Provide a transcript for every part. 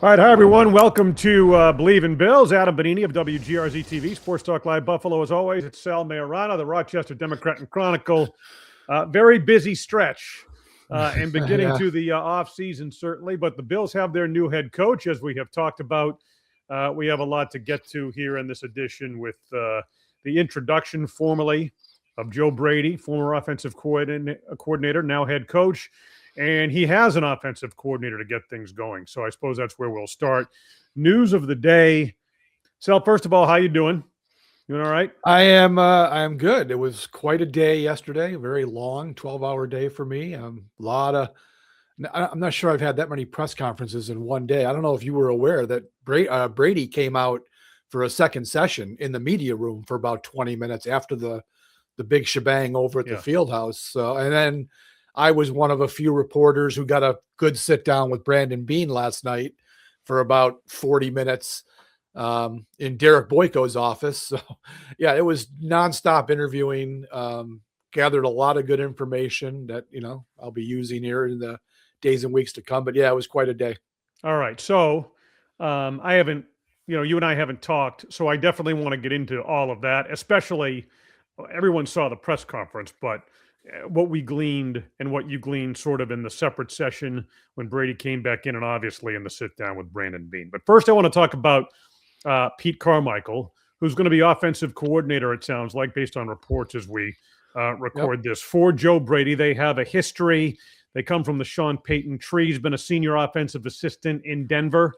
All right, hi everyone. Welcome to Believe in Bills. Adam Benigni of WGRZ TV, Sports Talk Live Buffalo. As always, it's Sal Maiorana, the Rochester Democrat and Chronicle. Very busy stretch and beginning to the off season certainly. But the Bills have their new head coach, as we have talked about. We have a lot to get to here in this edition with the introduction formally of Joe Brady, former offensive coordinator, now head coach. And he has an offensive coordinator to get things going. So I suppose that's where we'll start. News of the day. Sal, first of all, how you doing? You doing all right? I am good. It was quite a day yesterday, a very long 12-hour day for me. I'm not sure I've had that many press conferences in one day. I don't know if you were aware that Brady came out for a second session in the media room for about 20 minutes after the big shebang over at the field house. So, and then I was one of a few reporters who got a good sit down with Brandon Beane last night for about 40 minutes in Derek Boyko's office. So yeah, it was nonstop interviewing, gathered a lot of good information that, I'll be using here in the days and weeks to come. But yeah, it was quite a day. All right. So I haven't, you and I haven't talked. So I definitely want to get into all of that, especially everyone saw the press conference, but what we gleaned and what you gleaned sort of in the separate session when Brady came back in and obviously in the sit down with Brandon Beane. But first I want to talk about Pete Carmichael, who's going to be offensive coordinator, it sounds like, based on reports as we record this. For Joe Brady, they have a history. They come from the Sean Payton tree. He's been a senior offensive assistant in Denver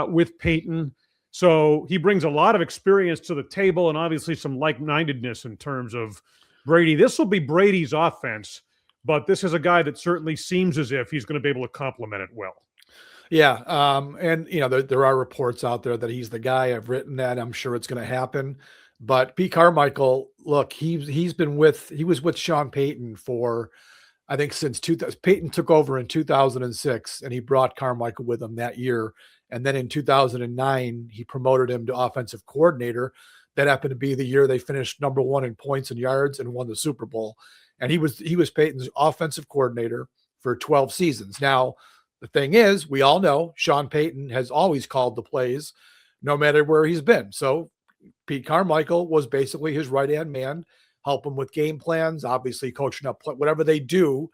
with Payton. So he brings a lot of experience to the table and obviously some like-mindedness in terms of Brady. This will be Brady's offense, but this is a guy that certainly seems as if he's going to be able to complement it well. Yeah. And there are reports out there that he's the guy. I've written that. I'm sure it's going to happen. But Pete Carmichael, look, he was with Sean Payton for, I think, since 2000. Payton took over in 2006 and he brought Carmichael with him that year. And then in 2009, he promoted him to offensive coordinator. That happened to be the year they finished number one in points and yards and won the Super Bowl. And he was Payton's offensive coordinator for 12 seasons. Now, the thing is, we all know Sean Payton has always called the plays no matter where he's been. So Pete Carmichael was basically his right-hand man, help him with game plans, obviously coaching up whatever they do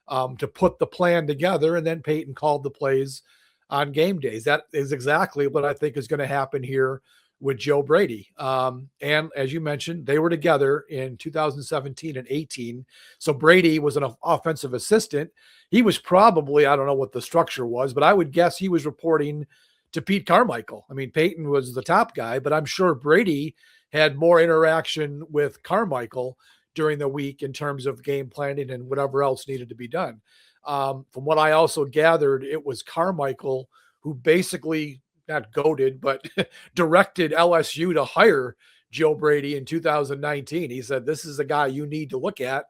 to put the plan together. And then Payton called the plays on game days. That is exactly what I think is going to happen here with Joe Brady. And as you mentioned, they were together in 2017 and 18. So Brady was an offensive assistant. He was probably, I don't know what the structure was, but I would guess he was reporting to Pete Carmichael. I mean, Payton was the top guy, but I'm sure Brady had more interaction with Carmichael during the week in terms of game planning and whatever else needed to be done. From what I also gathered, it was Carmichael who basically not goaded, but directed LSU to hire Joe Brady in 2019. He said, this is a guy you need to look at.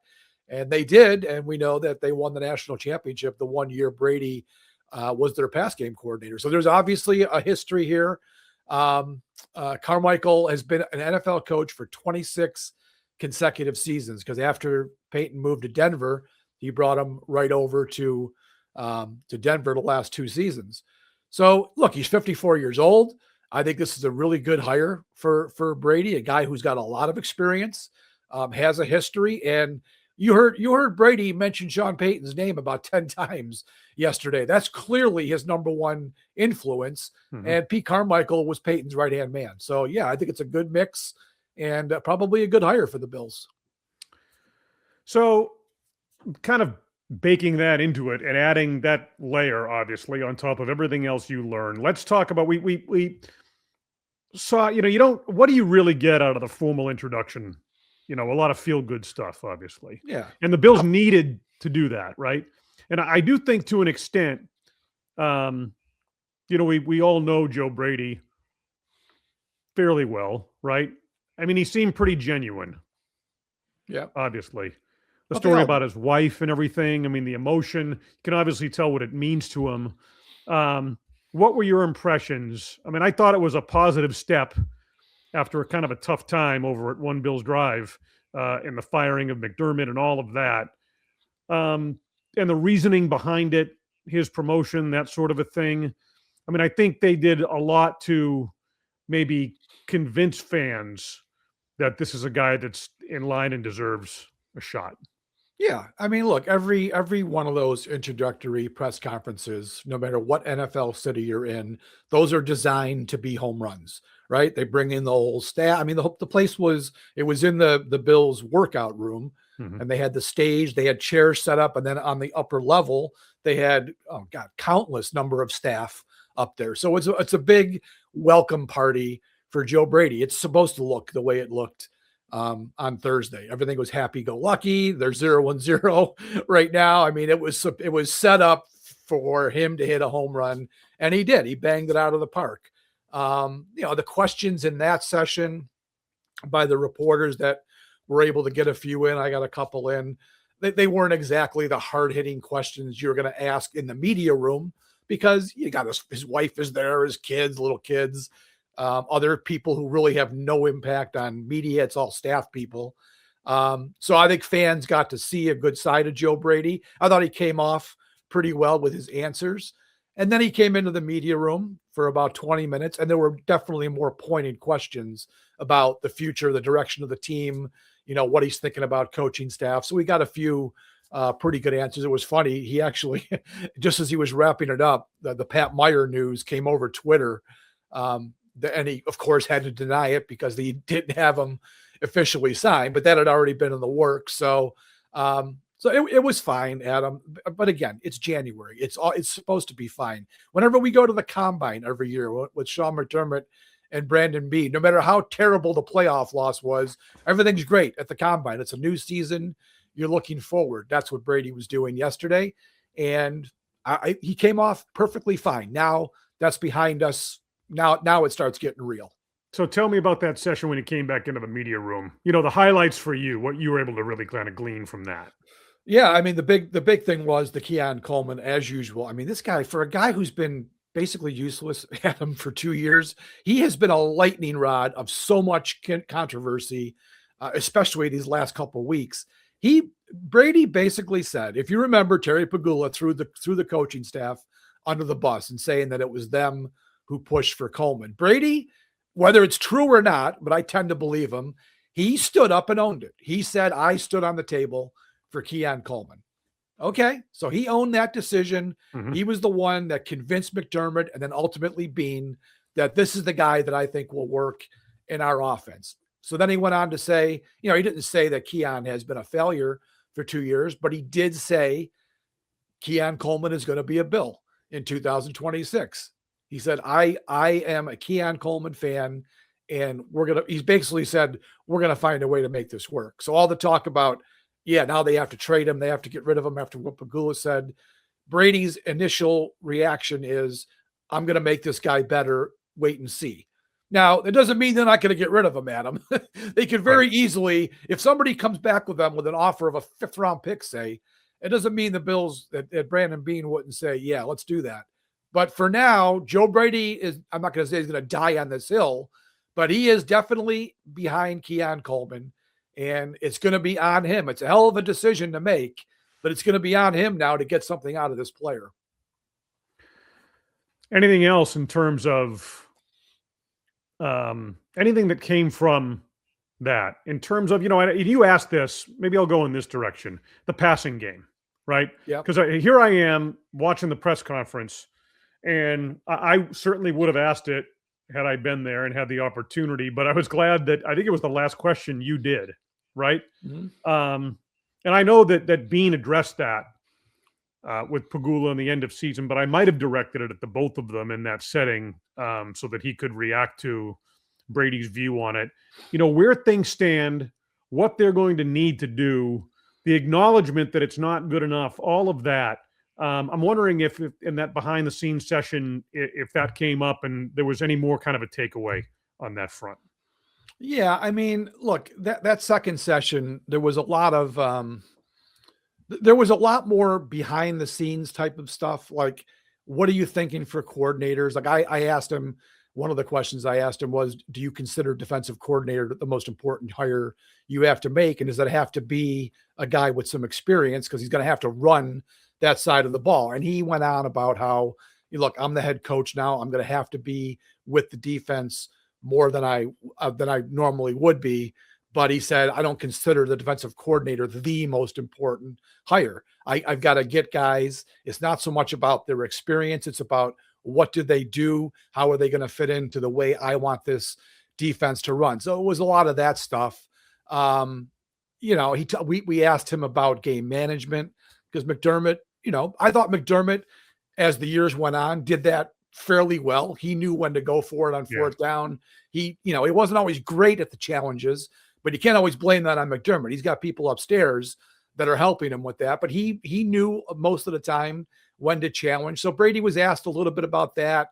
And they did. And we know that they won the national championship the 1 year Brady was their pass game coordinator. So there's obviously a history here. Carmichael has been an NFL coach for 26 consecutive seasons because after Payton moved to Denver, he brought him right over to Denver the last 2 seasons. So look, he's 54 years old. I think this is a really good hire for Brady, a guy who's got a lot of experience, has a history. And you heard Brady mention Sean Payton's name about 10 times yesterday. That's clearly his number one influence. Mm-hmm. And Pete Carmichael was Payton's right-hand man. So yeah, I think it's a good mix and probably a good hire for the Bills. So kind of baking that into it and adding that layer, obviously, on top of everything else you learn. Let's talk about, we saw, what do you really get out of the formal introduction? A lot of feel-good stuff, obviously. Yeah. And the Bills needed to do that, right? And I do think to an extent, we all know Joe Brady fairly well, right? I mean, he seemed pretty genuine. Yeah. Obviously. The story about his wife and everything. I mean, the emotion, you can obviously tell what it means to him. What were your impressions? I mean, I thought it was a positive step after a kind of a tough time over at One Bills Drive and the firing of McDermott and all of that. And the reasoning behind it, his promotion, that sort of a thing. I mean, I think they did a lot to maybe convince fans that this is a guy that's in line and deserves a shot. Yeah, I mean, look, every one of those introductory press conferences, no matter what NFL city you're in, those are designed to be home runs, right? They bring in the whole staff. I mean, the place was in the Bills workout room, Mhm. and they had the stage, they had chairs set up, and then on the upper level they had countless number of staff up there. So it's a big welcome party for Joe Brady. It's supposed to look the way it looked on Thursday. Everything was happy-go-lucky. They're 0-0 right now. I mean, it was set up for him to hit a home run, and he did. He banged it out of the park. The questions in that session by the reporters that were able to get a few in, I got a couple in. They weren't exactly the hard-hitting questions you're going to ask in the media room, because you got his wife is there, his kids, little kids. Other people who really have no impact on media. It's all staff people. So I think fans got to see a good side of Joe Brady. I thought he came off pretty well with his answers. And then he came into the media room for about 20 minutes, and there were definitely more pointed questions about the future, the direction of the team, what he's thinking about coaching staff. So we got a few pretty good answers. It was funny. He actually, just as he was wrapping it up, the Pat Meyer news came over Twitter. And he, of course, had to deny it because he didn't have him officially signed, but that had already been in the works. So it was fine, Adam. But again, it's January. It's supposed to be fine. Whenever we go to the combine every year with Sean McDermott and Brandon Beane, no matter how terrible the playoff loss was, everything's great at the combine. It's a new season. You're looking forward. That's what Brady was doing yesterday. And he came off perfectly fine. Now that's behind us. Now it starts getting real. So tell me about that session when he came back into the media room. The highlights for you, what you were able to really kind of glean from that. Yeah, I mean, the big thing was the Keon Coleman, as usual. I mean, this guy, for a guy who's been basically useless, Adam, for 2 years, he has been a lightning rod of so much controversy, especially these last couple of weeks. Brady basically said, if you remember, Terry Pagula threw the coaching staff under the bus and saying that it was them who pushed for Coleman. Brady, whether it's true or not, but I tend to believe him, he stood up and owned it. He said, I stood on the table for Keon Coleman. Okay, so he owned that decision. Mm-hmm. He was the one that convinced McDermott and then ultimately Beane that this is the guy that I think will work in our offense. So then he went on to say, he didn't say that Keon has been a failure for 2 years, but he did say Keon Coleman is going to be a Bill in 2026. He said, I am a Keon Coleman fan, and he's basically said, we're going to find a way to make this work. So all the talk about, now they have to trade him, they have to get rid of him after what Pagula said. Brady's initial reaction is, I'm going to make this guy better, wait and see. Now, it doesn't mean they're not going to get rid of him, Adam. They could very easily, if somebody comes back with them with an offer of a 5th round pick, say, it doesn't mean the Bills that Brandon Beane wouldn't say, yeah, let's do that. But for now, Joe Brady I'm not going to say he's going to die on this hill, but he is definitely behind Keon Coleman, and it's going to be on him. It's a hell of a decision to make, but it's going to be on him now to get something out of this player. Anything else in terms of anything that came from that? In terms of, you asked this, maybe I'll go in this direction, the passing game, right? Yeah. Because here I am watching the press conference, and I certainly would have asked it had I been there and had the opportunity, but I was glad that I think it was the last question you did, right? Mm-hmm. And I know that Beane addressed that with Pagula in the end of season, but I might have directed it at the both of them in that setting so that he could react to Brady's view on it. Where things stand, what they're going to need to do, the acknowledgement that it's not good enough, all of that. I'm wondering if in that behind the scenes session, if that came up and there was any more kind of a takeaway on that front. Yeah, I mean, look, that second session, there was a lot more behind the scenes type of stuff. Like, what are you thinking for coordinators? Like I asked him, one of the questions I asked him was, do you consider defensive coordinator the most important hire you have to make? And does that have to be a guy with some experience? Because he's going to have to run that side of the ball. And he went on about how, look, I'm the head coach now. I'm going to have to be with the defense more than I normally would be. But he said, I don't consider the defensive coordinator the most important hire. I've got to get guys. It's not so much about their experience. It's about what did they do? How are they going to fit into the way I want this defense to run? So it was a lot of that stuff. We asked him about game management because McDermott, I thought McDermott, as the years went on, did that fairly well. He knew when to go for it on fourth down. He wasn't always great at the challenges, but you can't always blame that on McDermott. He's got people upstairs that are helping him with that, but he knew most of the time when to challenge. So Brady was asked a little bit about that,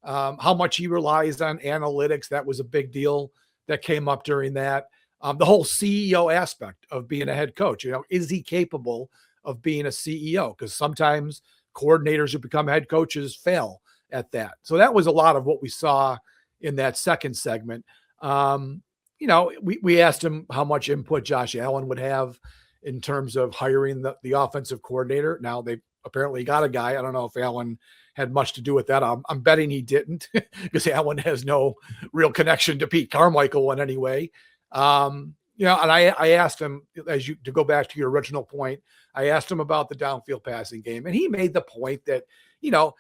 how much he relies on analytics. That was a big deal that came up during that. The whole CEO aspect of being a head coach, is he capable of being a CEO? Because sometimes coordinators who become head coaches fail at that. So that was a lot of what we saw in that second segment. We asked him how much input Josh Allen would have in terms of hiring the offensive coordinator. Now they apparently got a guy. I don't know if Allen had much to do with that. I'm betting he didn't because Allen has no real connection to Pete Carmichael in any way. And I asked him, to go back to your original point, I asked him about the downfield passing game, and he made the point that,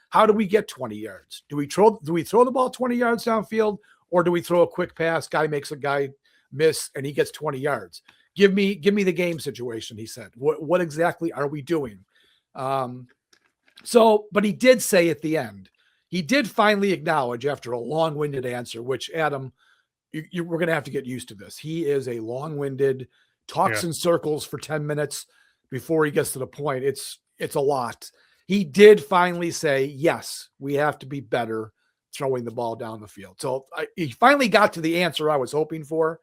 how do we get 20 yards? Do we throw the ball 20 yards downfield, or do we throw a quick pass? Guy makes a guy miss and he gets 20 yards. Give me the game situation. He said, what exactly are we doing? But he did say at the end, he did finally acknowledge after a long-winded answer, which Adam, we're going to have to get used to this. He is a long-winded, talks in circles for 10 minutes before he gets to the point. It's a lot. He did finally say, yes, we have to be better throwing the ball down the field. So he finally got to the answer I was hoping for.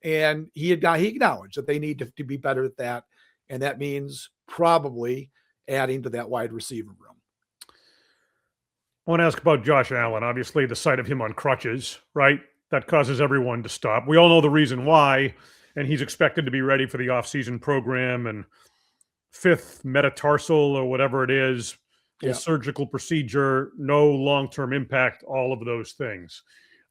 And he acknowledged that they need to be better at that. And that means probably adding to that wide receiver room. I want to ask about Josh Allen. Obviously, the sight of him on crutches, right? That causes everyone to stop. We all know the reason why, and he's expected to be ready for the offseason program and fifth metatarsal or whatever it is, surgical procedure, no long-term impact, all of those things.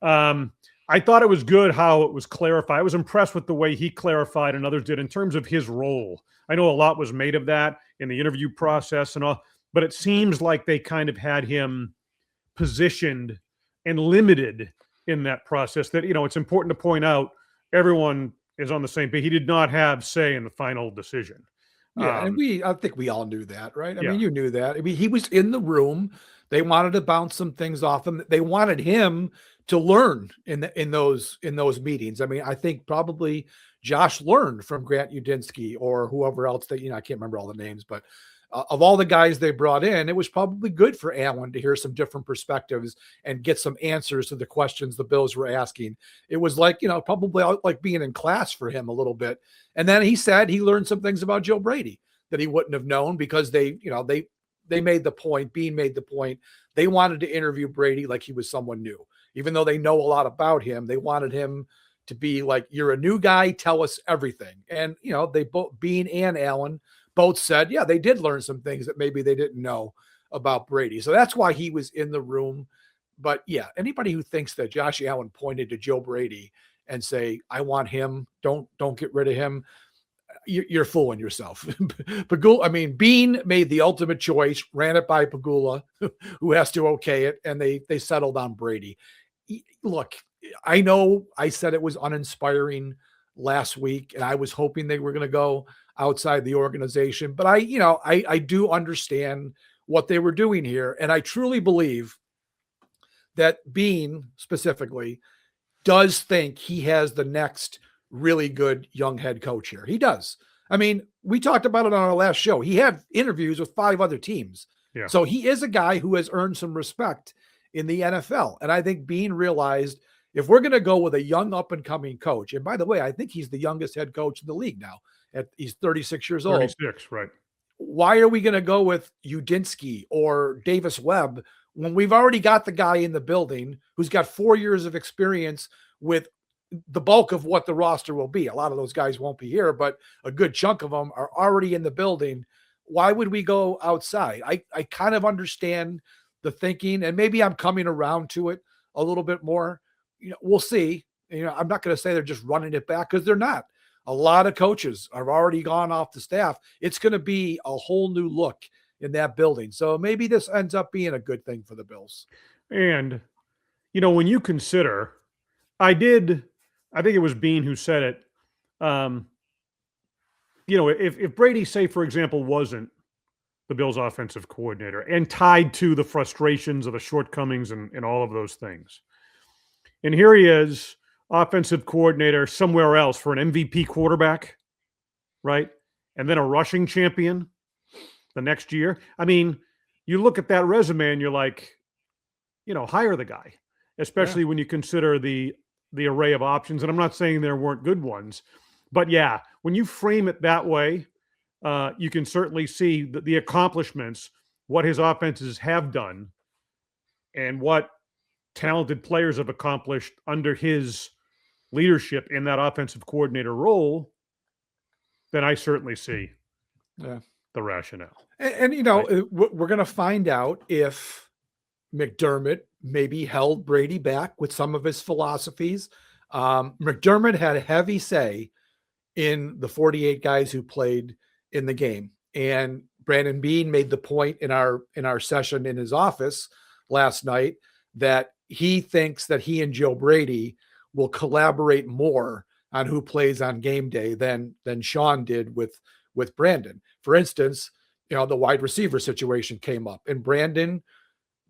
I thought it was good how it was clarified. I was impressed with the way he clarified and others did in terms of his role. I know a lot was made of that in the interview process and all, but it seems like they kind of had him positioned and limited in that process that, it's important to point out everyone is on the same page. He did not have say in the final decision. Yeah, and I think we all knew that, right? I mean, you knew that. I mean, he was in the room. They wanted to bounce some things off him. They wanted him to learn in those meetings. I mean, I think probably Josh learned from Grant Udinsky or whoever else that, I can't remember all the names, but of all the guys they brought in, it was probably good for Allen to hear some different perspectives and get some answers to the questions the Bills were asking. It was like, probably like being in class for him a little bit. And then he said he learned some things about Joe Brady that he wouldn't have known because they made the point, Bean made the point, they wanted to interview Brady like he was someone new. Even though they know a lot about him, they wanted him to be like, you're a new guy, tell us everything. And, they both, Bean and Allen, both said, yeah, they did learn some things that maybe they didn't know about Brady. So that's why he was in the room. But yeah, anybody who thinks that Josh Allen pointed to Joe Brady and say, I want him, don't get rid of him, you're fooling yourself. Bean made the ultimate choice, ran it by Pagula, who has to okay it, and they settled on Brady. Look, I know I said it was uninspiring last week, and I was hoping they were going to go outside the organization, but I do understand what they were doing here. And I truly believe that Bean specifically does think he has the next really good young head coach here. He does. I mean, we talked about it on our last show. He had interviews with 5 other teams. Yeah. So he is a guy who has earned some respect in the NFL. And I think Bean realized if we're going to go with a young up and coming coach, and by the way, I think he's the youngest head coach in the league now. He's 36 years old. 36, right. Why are we going to go with Udinsky or Davis Webb when we've already got the guy in the building who's got 4 years of experience with the bulk of what the roster will be? A lot of those guys won't be here, but a good chunk of them are already in the building. Why would we go outside? I kind of understand the thinking, and maybe I'm coming around to it a little bit more. We'll see. I'm not going to say they're just running it back, because they're not. A lot of coaches have already gone off the staff. It's going to be a whole new look in that building. So maybe this ends up being a good thing for the Bills. And, when you consider, I think it was Bean who said it. If Brady, say, for example, wasn't the Bills' offensive coordinator and tied to the frustrations of the shortcomings and all of those things, and here he is, offensive coordinator somewhere else for an MVP quarterback, right? And then a rushing champion the next year. I mean, you look at that resume and you're like, hire the guy, especially when you consider the array of options. And I'm not saying there weren't good ones, but yeah, when you frame it that way, you can certainly see the accomplishments, what his offenses have done, and what talented players have accomplished under his leadership in that offensive coordinator role. Then I certainly see the rationale. And we're going to find out if McDermott maybe held Brady back with some of his philosophies. McDermott had a heavy say in the 48 guys who played in the game. And Brandon Bean made the point in our session in his office last night that he thinks that he and Joe Brady will collaborate more on who plays on game day than Sean did with Brandon. For instance, the wide receiver situation came up, and Brandon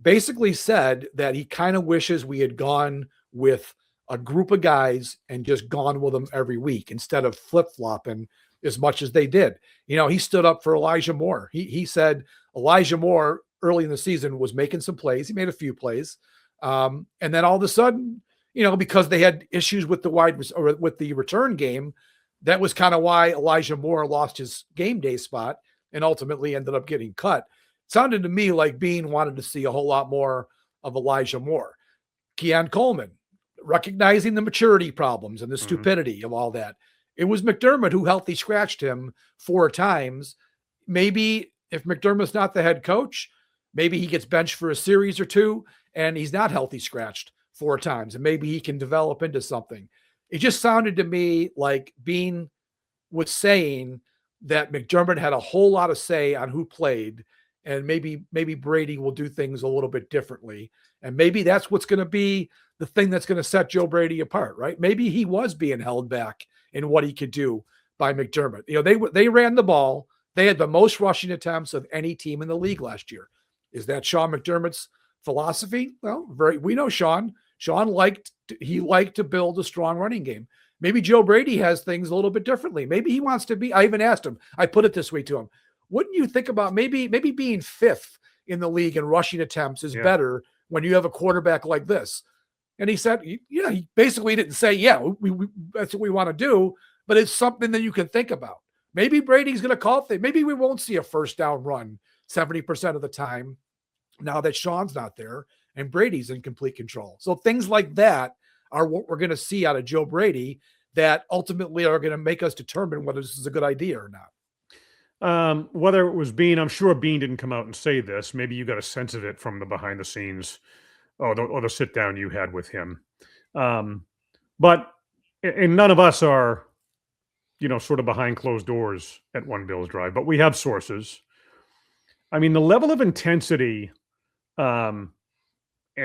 basically said that he kind of wishes we had gone with a group of guys and just gone with them every week instead of flip-flopping as much as they did. He stood up for Elijah Moore. He said Elijah Moore early in the season was making some plays. He made a few plays. And then all of a sudden, because they had issues with with the return game, that was kind of why Elijah Moore lost his game day spot and ultimately ended up getting cut. It sounded to me like Bean wanted to see a whole lot more of Elijah Moore. Keon Coleman, recognizing the maturity problems and the stupidity of all that. It was McDermott who healthy scratched him 4 times. Maybe if McDermott's not the head coach, maybe he gets benched for a series or 2 and he's not healthy scratched 4 times, and maybe he can develop into something. It just sounded to me like Bean was saying that McDermott had a whole lot of say on who played, and maybe Brady will do things a little bit differently. And maybe that's what's going to be the thing that's going to set Joe Brady apart, right? Maybe he was being held back in what he could do by McDermott. They ran the ball. They had the most rushing attempts of any team in the league last year. Is that Sean McDermott's philosophy? Well, we know Sean. Sean liked to build a strong running game. Maybe Joe Brady has things a little bit differently. Maybe he wants to be. I even asked him. I put it this way to him: wouldn't you think about maybe being 5th in the league in rushing attempts is better when you have a quarterback like this? And he said, he basically didn't say, we that's what we want to do, but it's something that you can think about. Maybe Brady's going to call things. Maybe we won't see a first down run 70% of the time now that Sean's not there and Brady's in complete control. So things like that are what we're going to see out of Joe Brady that ultimately are going to make us determine whether this is a good idea or not. Whether it was Bean, I'm sure Bean didn't come out and say this. Maybe you got a sense of it from the behind the scenes or the sit down you had with him. But none of us are, sort of behind closed doors at One Bills Drive, but we have sources. I mean, the level of intensity and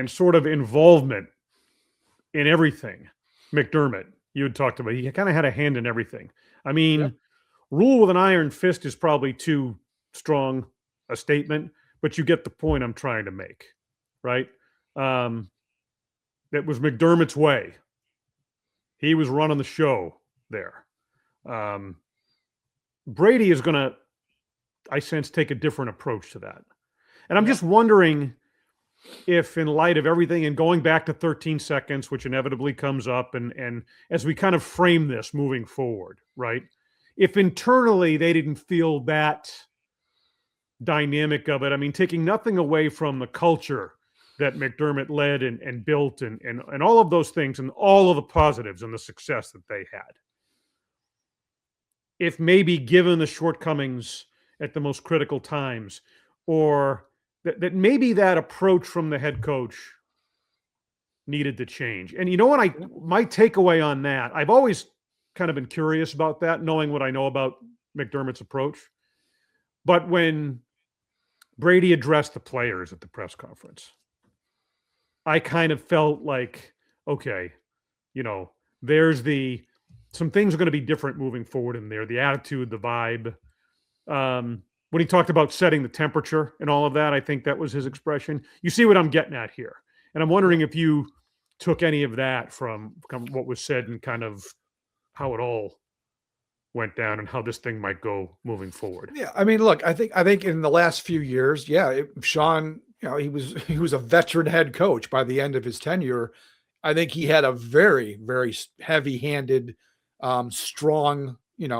sort of involvement in everything, McDermott, you had talked about, he kind of had a hand in everything. I mean, rule with an iron fist is probably too strong a statement, but you get the point I'm trying to make, right? That was McDermott's way. He was running the show there. Brady is going to, I sense, take a different approach to that. And I'm just wondering if, in light of everything and going back to 13 seconds, which inevitably comes up, and as we kind of frame this moving forward, right? If internally they didn't feel that dynamic of it, I mean, taking nothing away from the culture that McDermott led and built and all of those things and all of the positives and the success that they had. If maybe given the shortcomings at the most critical times, or that maybe that approach from the head coach needed to change. And you know what? My takeaway on that, I've always kind of been curious about that, knowing what I know about McDermott's approach. But when Brady addressed the players at the press conference, I kind of felt like, okay, there's some things are going to be different moving forward in there. The attitude, the vibe. When he talked about setting the temperature and all of that, I think that was his expression. You see what I'm getting at here. And I'm wondering if you took any of that from what was said and kind of how it all went down and how this thing might go moving forward. Yeah, I mean, look, I think in the last few years, Sean, he was a veteran head coach by the end of his tenure. I think he had a very, very heavy-handed, strong.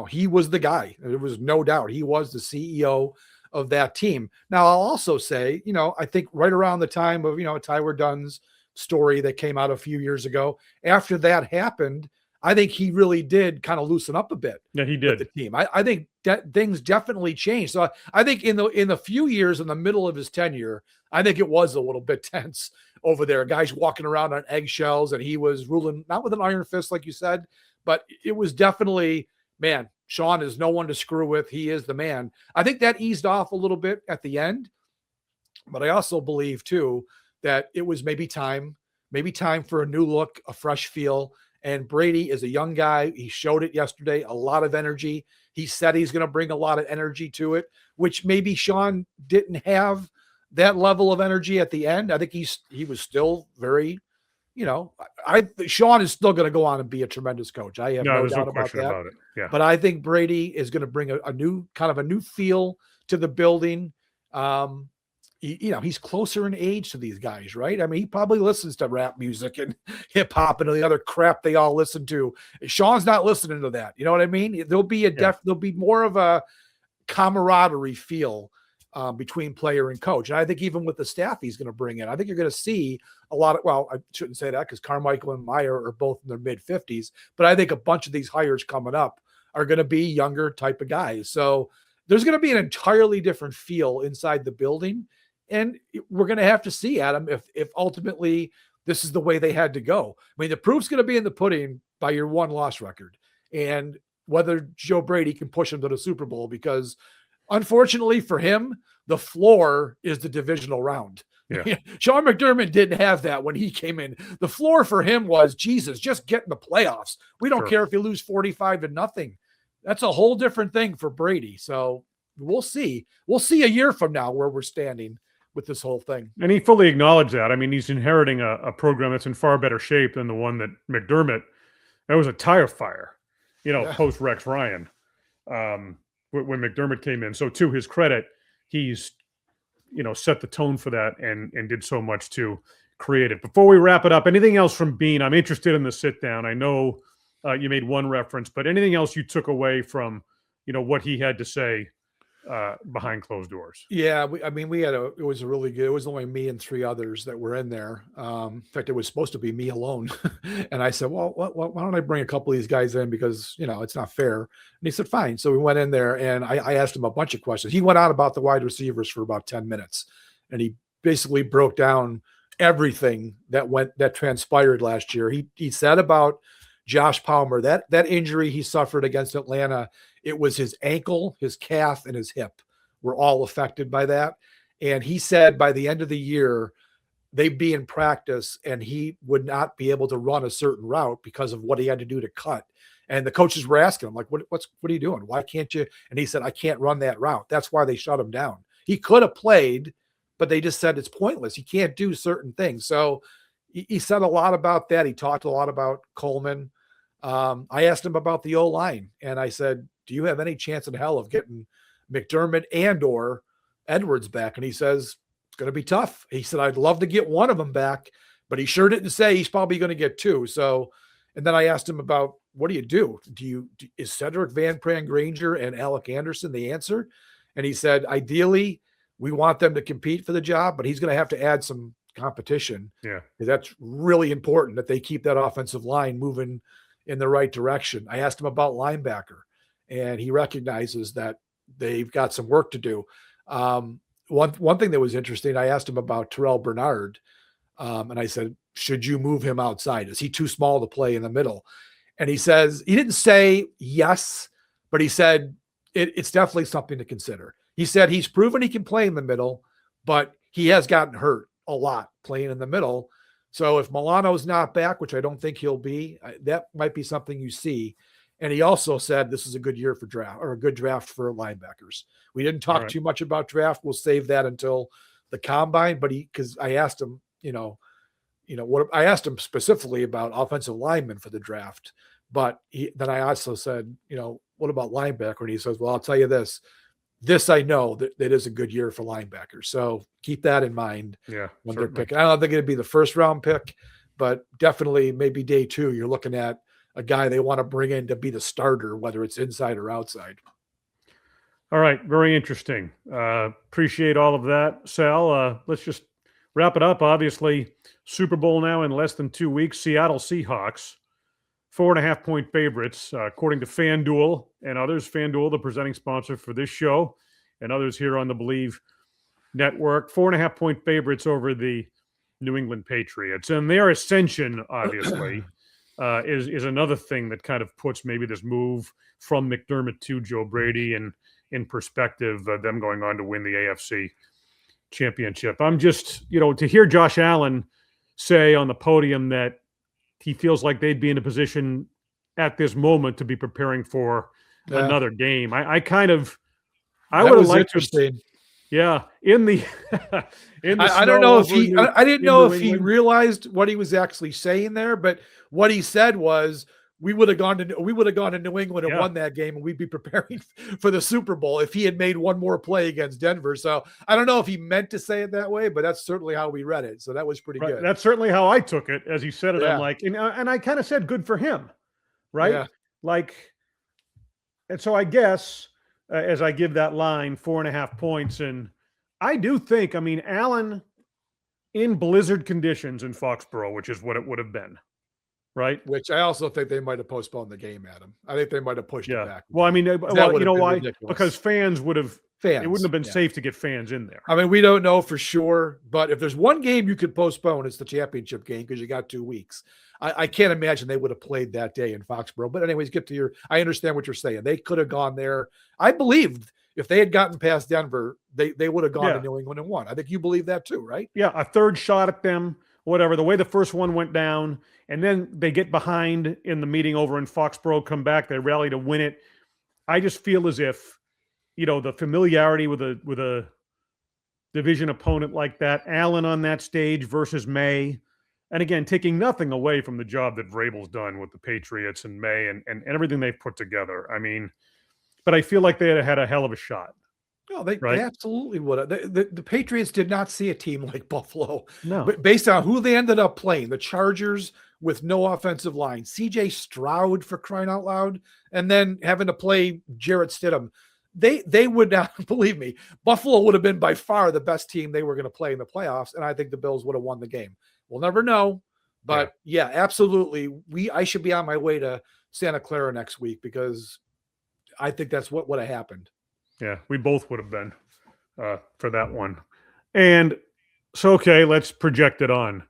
He was the guy. There was no doubt he was the CEO of that team. Now, I'll also say, I think right around the time of Tyler Dunn's story that came out a few years ago, after that happened, I think he really did kind of loosen up a bit. Yeah, he did. With the team. I think that things definitely changed. So I think in the few years in the middle of his tenure, I think it was a little bit tense over there. Guys walking around on eggshells, and he was ruling not with an iron fist, like you said, but it was definitely, man, Sean is no one to screw with. He is the man. I think that eased off a little bit at the end, but I also believe too that it was maybe time for a new look, a fresh feel. And Brady is a young guy. He showed it yesterday, a lot of energy. He said he's going to bring a lot of energy to it, which maybe Sean didn't have that level of energy at the end. I think he was still very, Sean is still going to go on and be a tremendous coach. I have no doubt about that. About it. Yeah. But I think Brady is going to bring a new feel to the building. He's closer in age to these guys, right? I mean, he probably listens to rap music and hip hop and the other crap they all listen to. Sean's not listening to that. You know what I mean? There'll be there'll be more of a camaraderie feel between player and coach. And I think even with the staff he's going to bring in, I think you're going to see a lot of, well, I shouldn't say that because Carmichael and Maier are both in their mid-50s, but I think a bunch of these hires coming up are going to be younger type of guys. So there's going to be an entirely different feel inside the building. And we're going to have to see, Adam, if ultimately this is the way they had to go. I mean, the proof's going to be in the pudding by your one-loss record and whether Joe Brady can push him to the Super Bowl, because unfortunately for him, the floor is the divisional round. Yeah. Sean McDermott didn't have that when he came in. The floor for him was, Jesus, just get in the playoffs. We don't care if you lose 45-0. That's a whole different thing for Brady. So we'll see. We'll see a year from now where we're standing with this whole thing. And he fully acknowledged that. I mean, he's inheriting a program that's in far better shape than the one that McDermott, that was a tire fire, post Rex Ryan, when McDermott came in. So to his credit, he's, set the tone for that and did so much to create it. Before we wrap it up, anything else from Bean? I'm interested in the sit down. I know you made one reference, but anything else you took away from, what he had to say behind closed doors? Yeah, it was a really good, it was only me and 3 others that were in there. In fact, it was supposed to be me alone. And I said, well, why don't I bring a couple of these guys in, because, it's not fair. And he said, fine. So we went in there and I asked him a bunch of questions. He went on about the wide receivers for about 10 minutes. And he basically broke down everything that transpired last year. He said about Josh Palmer, that injury he suffered against Atlanta, it was his ankle, his calf, and his hip were all affected by that. And he said by the end of the year, they'd be in practice and he would not be able to run a certain route because of what he had to do to cut. And the coaches were asking him, like, what are you doing? Why can't you? And he said, I can't run that route. That's why they shut him down. He could have played, but they just said it's pointless. He can't do certain things. So he said a lot about that. He talked a lot about Coleman. I asked him about the O-line, and I said, do you have any chance in hell of getting McDermott and or Edwards back? And he says, it's going to be tough. He said, I'd love to get one of them back, but he sure didn't say he's probably going to get 2. So, and then I asked him about, what do you do? Is Cedric Van Pran Granger and Alec Anderson the answer? And he said, ideally, we want them to compete for the job, but he's going to have to add some competition. Yeah. Because that's really important that they keep that offensive line moving in the right direction. I asked him about linebacker, and he recognizes that they've got some work to do. one thing that was interesting, I asked him about Terrell Bernard, and I said, should you move him outside? Is he too small to play in the middle? And he says, he didn't say yes, but he said it's definitely something to consider. He said he's proven he can play in the middle, but he has gotten hurt a lot playing in the middle. So if Milano's not back, which I don't think he'll be, that might be something you see. And he also said this is a good year for draft, or a good draft for linebackers. We didn't talk too much about draft. We'll save that until the combine. But because I asked him, what I asked him specifically about offensive linemen for the draft. But then I also said, what about linebacker? And he says, well, I'll tell you this I know that is a good year for linebackers. So keep that in mind when they're picking. I don't think it'd be the first round pick, but definitely maybe day 2, you're looking at a guy they want to bring in to be the starter, whether it's inside or outside. All right. Very interesting. Appreciate all of that, Sal. Let's just wrap it up. Obviously, Super Bowl now in less than 2 weeks. Seattle Seahawks, 4.5-point favorites, according to FanDuel and others. FanDuel, the presenting sponsor for this show, and others here on the Believe Network. 4.5-point favorites over the New England Patriots. And their ascension, obviously, is another thing that kind of puts maybe this move from McDermott to Joe Brady and in perspective, them going on to win the AFC championship. I'm just, to hear Josh Allen say on the podium that he feels like they'd be in a position at this moment to be preparing for another game. I would have liked to. Yeah, in the I don't know if I didn't know if he realized what he was actually saying there, but what he said was we would have gone to New England and won that game, and we'd be preparing for the Super Bowl if he had made one more play against Denver. So I don't know if he meant to say it that way, but that's certainly how we read it. So that was pretty good. That's certainly how I took it as he said it. I'm like, and I kind of said, good for him, right? Yeah. And so I guess as I give that line 4.5 points, and I do think, Allen in blizzard conditions in Foxborough, which is what it would have been. Right. Which I also think they might have postponed the game, Adam. I think they might have pushed it back. Well, you know why? Ridiculous. Because fans would have. It wouldn't have been safe to get fans in there. We don't know for sure, but if there's one game you could postpone, it's the championship game because you got 2 weeks. I can't imagine they would have played that day in Foxborough. But anyways, I understand what you're saying. They could have gone there. I believed if they had gotten past Denver, they would have gone to New England and won. I think you believe that too, right? Yeah, a third shot at them. Whatever, the way the first one went down, and then they get behind in the meeting over in Foxborough, come back, they rally to win it. I just feel as if, the familiarity with a division opponent like that, Allen on that stage versus May, and again, taking nothing away from the job that Vrabel's done with the Patriots and May and everything they've put together. But I feel like they had a hell of a shot. No, they absolutely would have. The Patriots did not see a team like Buffalo. No. But based on who they ended up playing, the Chargers with no offensive line, CJ Stroud for crying out loud, and then having to play Jarrett Stidham. They would not, believe me, Buffalo would have been by far the best team they were going to play in the playoffs, and I think the Bills would have won the game. We'll never know. But yeah absolutely. I should be on my way to Santa Clara next week because I think that's what would have happened. Yeah, we both would have been for that one. And so, okay, let's project it on.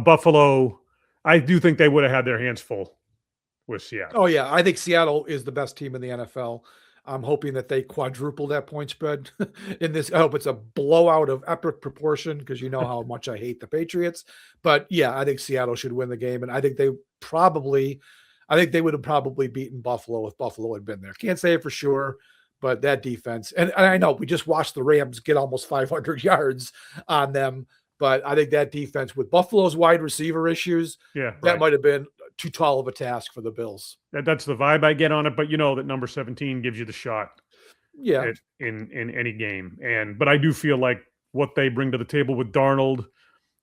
Buffalo, I do think they would have had their hands full with Seattle. Oh, yeah. I think Seattle is the best team in the NFL. I'm hoping that they quadruple that point spread in this. I hope it's a blowout of epic proportion because you know how much I hate the Patriots. But, yeah, I think Seattle should win the game. And I think they would have probably beaten Buffalo if Buffalo had been there. Can't say it for sure. But that defense, and I know we just watched the Rams get almost 500 yards on them, but I think that defense with Buffalo's wide receiver issues, that might have been too tall of a task for the Bills. That's the vibe I get on it, but that number 17 gives you the shot in any game. But I do feel like what they bring to the table with Darnold,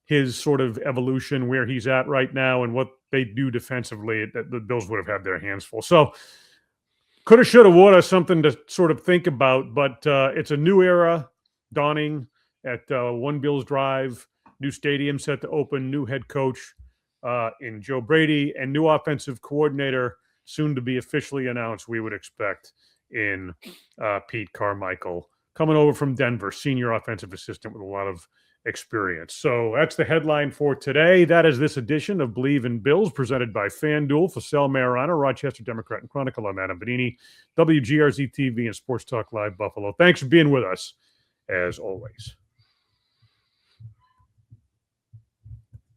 his sort of evolution, where he's at right now, and what they do defensively, that the Bills would have had their hands full. So coulda, shoulda, woulda, something to sort of think about, but it's a new era dawning at One Bills Drive, new stadium set to open, new head coach in Joe Brady, and new offensive coordinator soon to be officially announced, we would expect, in Pete Carmichael. coming over from Denver, senior offensive assistant with a lot of experience. So that's the headline for today. That is this edition of Believe in Bills, presented by FanDuel. For Sal Maiorana, Rochester Democrat and Chronicle, I'm Adam Benigni, WGRZ TV and Sports Talk Live Buffalo. Thanks for being with us, as always.